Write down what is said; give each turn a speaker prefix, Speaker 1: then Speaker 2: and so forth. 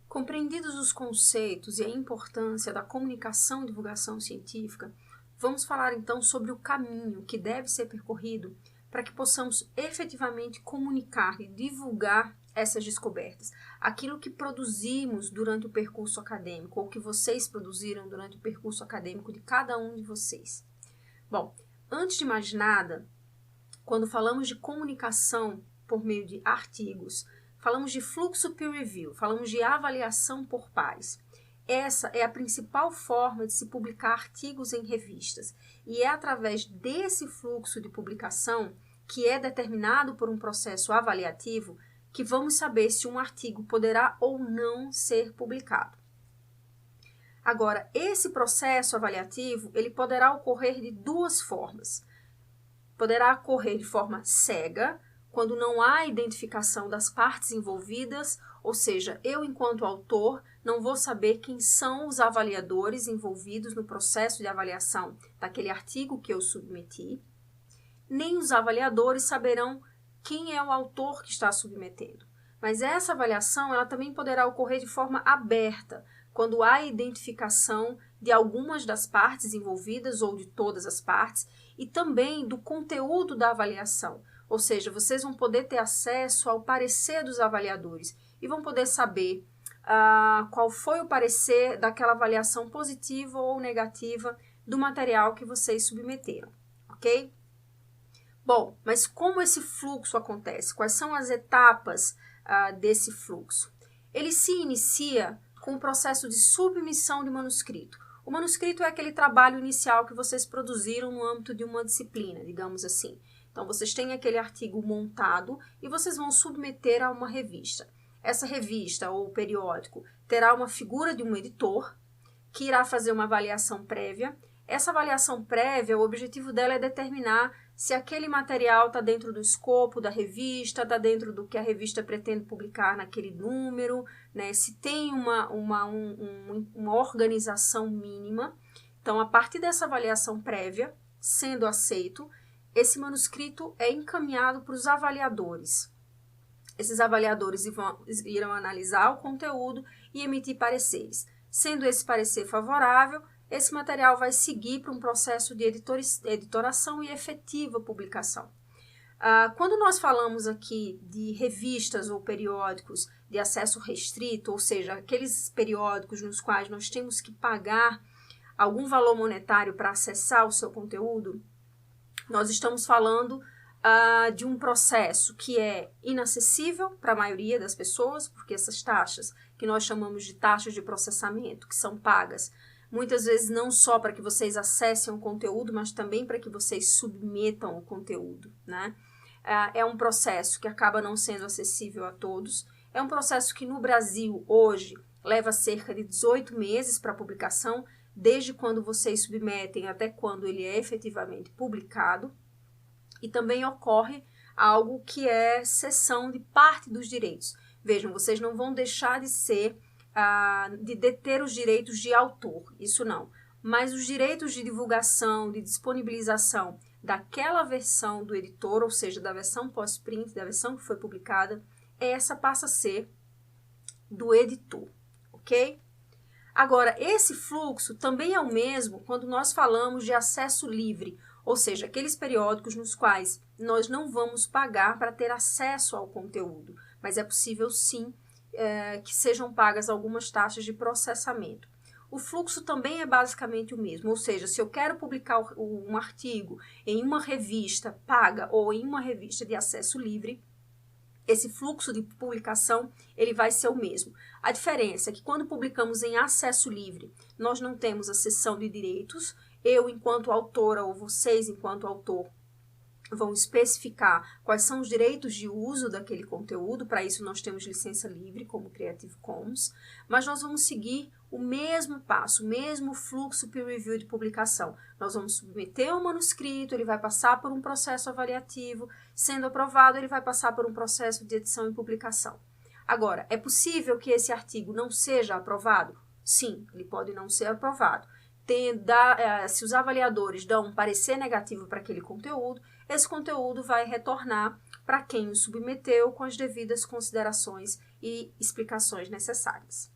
Speaker 1: Compreendidos os conceitos e a importância da comunicação e divulgação científica, vamos falar então sobre o caminho que deve ser percorrido para que possamos efetivamente comunicar e divulgar essas descobertas. Aquilo que produzimos durante o percurso acadêmico, ou que vocês produziram durante o percurso acadêmico de cada um de vocês. Bom, antes de mais nada, quando falamos de comunicação por meio de artigos, falamos de fluxo peer review, falamos de avaliação por pares. Essa é a principal forma de se publicar artigos em revistas e é através desse fluxo de publicação, que é determinado por um processo avaliativo, que vamos saber se um artigo poderá ou não ser publicado. Agora, esse processo avaliativo, ele poderá ocorrer de duas formas. Poderá ocorrer de forma cega, quando não há identificação das partes envolvidas, ou seja, eu, enquanto autor, não vou saber quem são os avaliadores envolvidos no processo de avaliação daquele artigo que eu submeti, nem os avaliadores saberão quem é o autor que está submetendo. Mas essa avaliação ela também poderá ocorrer de forma aberta, quando há identificação de algumas das partes envolvidas ou de todas as partes, e também do conteúdo da avaliação. Ou seja, vocês vão poder ter acesso ao parecer dos avaliadores e vão poder saber qual foi o parecer daquela avaliação positiva ou negativa do material que vocês submeteram, ok? Bom, mas como esse fluxo acontece? Quais são as etapas desse fluxo? Ele se inicia com o processo de submissão de manuscrito. O manuscrito é aquele trabalho inicial que vocês produziram no âmbito de uma disciplina, digamos assim. Então, vocês têm aquele artigo montado e vocês vão submeter a uma revista. Essa revista ou periódico terá uma figura de um editor que irá fazer uma avaliação prévia. Essa avaliação prévia, o objetivo dela é determinar se aquele material está dentro do escopo da revista, está dentro do que a revista pretende publicar naquele número, né? Se tem uma organização mínima. Então, a partir dessa avaliação prévia, sendo aceito, esse manuscrito é encaminhado para os avaliadores. Esses avaliadores irão analisar o conteúdo e emitir pareceres. Sendo esse parecer favorável, esse material vai seguir para um processo de editoração e efetiva publicação. Quando nós falamos aqui de revistas ou periódicos de acesso restrito, ou seja, aqueles periódicos nos quais nós temos que pagar algum valor monetário para acessar o seu conteúdo, nós estamos falando de um processo que é inacessível para a maioria das pessoas, porque essas taxas, que nós chamamos de taxas de processamento, que são pagas, muitas vezes não só para que vocês acessem o conteúdo, mas também para que vocês submetam o conteúdo, né? É um processo que acaba não sendo acessível a todos. É um processo que no Brasil, hoje, leva cerca de 18 meses para publicação, desde quando vocês submetem até quando ele é efetivamente publicado. E também ocorre algo que é cessão de parte dos direitos. Vejam, vocês não vão deixar de deter os direitos de autor, isso não. Mas os direitos de divulgação, de disponibilização daquela versão do editor, ou seja, da versão pós-print, da versão que foi publicada, essa passa a ser do editor, ok? Agora, esse fluxo também é o mesmo quando nós falamos de acesso livre, ou seja, aqueles periódicos nos quais nós não vamos pagar para ter acesso ao conteúdo, mas é possível sim que sejam pagas algumas taxas de processamento. O fluxo também é basicamente o mesmo, ou seja, se eu quero publicar um artigo em uma revista paga ou em uma revista de acesso livre, esse fluxo de publicação ele vai ser o mesmo. A diferença é que quando publicamos em acesso livre, nós não temos a cessão de direitos. Eu, enquanto autora, ou vocês, enquanto autor, vão especificar quais são os direitos de uso daquele conteúdo. Para isso, nós temos licença livre, como Creative Commons. Mas nós vamos seguir o mesmo passo, o mesmo fluxo peer review de publicação. Nós vamos submeter um manuscrito, ele vai passar por um processo avaliativo. Sendo aprovado, ele vai passar por um processo de edição e publicação. Agora, é possível que esse artigo não seja aprovado? Sim, ele pode não ser aprovado. Se os avaliadores dão um parecer negativo para aquele conteúdo, esse conteúdo vai retornar para quem o submeteu com as devidas considerações e explicações necessárias.